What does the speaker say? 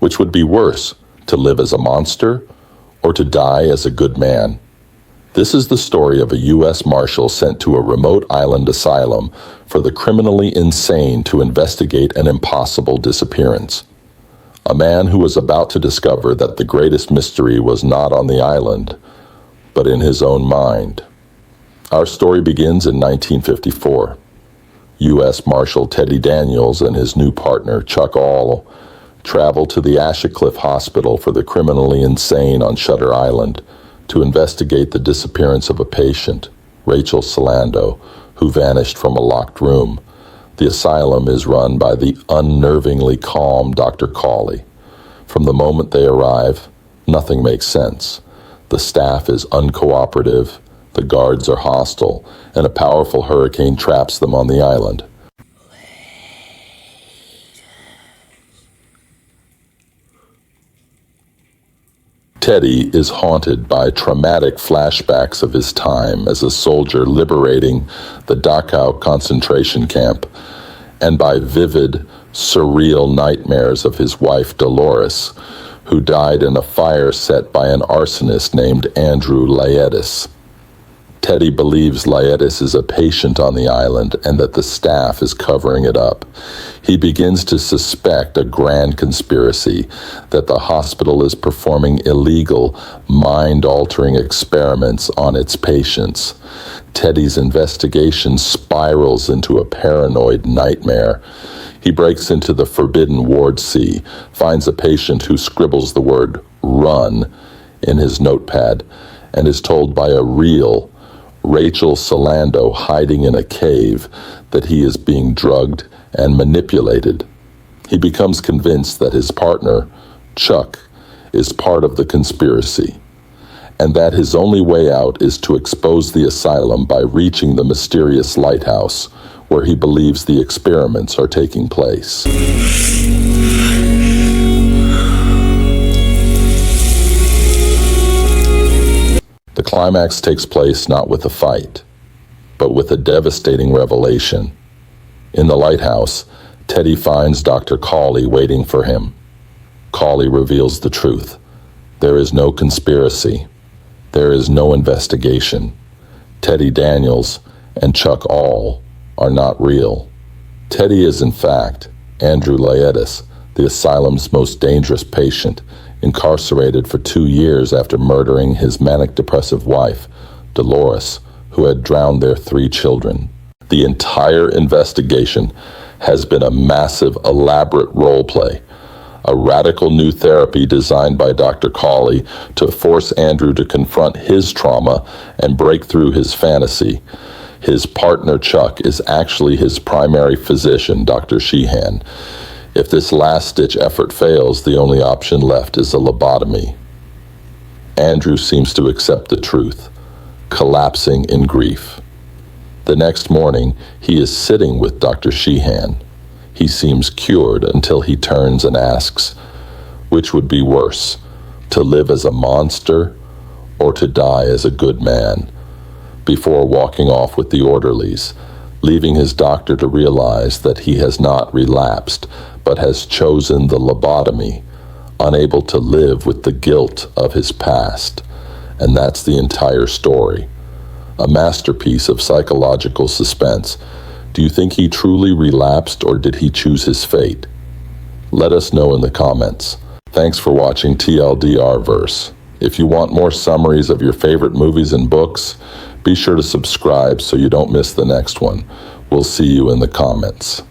Which would be worse, to live as a monster or to die as a good man? This is the story of a U.S. Marshal sent to a remote island asylum for the criminally insane to investigate an impossible disappearance. A man who was about to discover that the greatest mystery was not on the island, but in his own mind. Our story begins in 1954. U.S. Marshal Teddy Daniels and his new partner, Chuck All, travel to the Ashcliffe Hospital for the criminally insane on Shutter Island to investigate the disappearance of a patient, Rachel Solando, who vanished from a locked room. The asylum is run by the unnervingly calm Dr. Cawley. From the moment they arrive, nothing makes sense. The staff is uncooperative, the guards are hostile, and a powerful hurricane traps them on the island. Teddy is haunted by traumatic flashbacks of his time as a soldier liberating the Dachau concentration camp, and by vivid, surreal nightmares of his wife Dolores, who died in a fire set by an arsonist named Andrew Laetis. Teddy believes Laetis is a patient on the island and that the staff is covering it up. He begins to suspect a grand conspiracy, that the hospital is performing illegal, mind-altering experiments on its patients. Teddy's investigation spirals into a paranoid nightmare. He breaks into the forbidden ward C, finds a patient who scribbles the word "run" in his notepad, and is told by a real Rachel Solando hiding in a cave that he is being drugged and manipulated. He becomes convinced that his partner, Chuck, is part of the conspiracy, and that his only way out is to expose the asylum by reaching the mysterious lighthouse where he believes the experiments are taking place. The climax takes place not with a fight, but with a devastating revelation. In the lighthouse, Teddy finds Dr. Cawley waiting for him. Cawley reveals the truth. There is no conspiracy. There is no investigation. Teddy Daniels and Chuck All are not real. Teddy is, in fact, Andrew Laetis, the asylum's most dangerous patient, incarcerated for 2 years after murdering his manic-depressive wife, Dolores, who had drowned their 3 children. The entire investigation has been a massive, elaborate role play, a radical new therapy designed by Dr. Cawley to force Andrew to confront his trauma and break through his fantasy. His partner, Chuck, is actually his primary physician, Dr. Sheehan. If this last-ditch effort fails, the only option left is a lobotomy. Andrew seems to accept the truth, collapsing in grief. The next morning, he is sitting with Dr. Sheehan. He seems cured until he turns and asks, which would be worse, to live as a monster or to die as a good man, before walking off with the orderlies, leaving his doctor to realize that he has not relapsed, but has chosen the lobotomy, unable to live with the guilt of his past. And that's the entire story. A masterpiece of psychological suspense. Do you think he truly relapsed, or did he choose his fate? Let us know in the comments. Thanks for watching TLDR Verse. If you want more summaries of your favorite movies and books, be sure to subscribe so you don't miss the next one. We'll see you in the comments.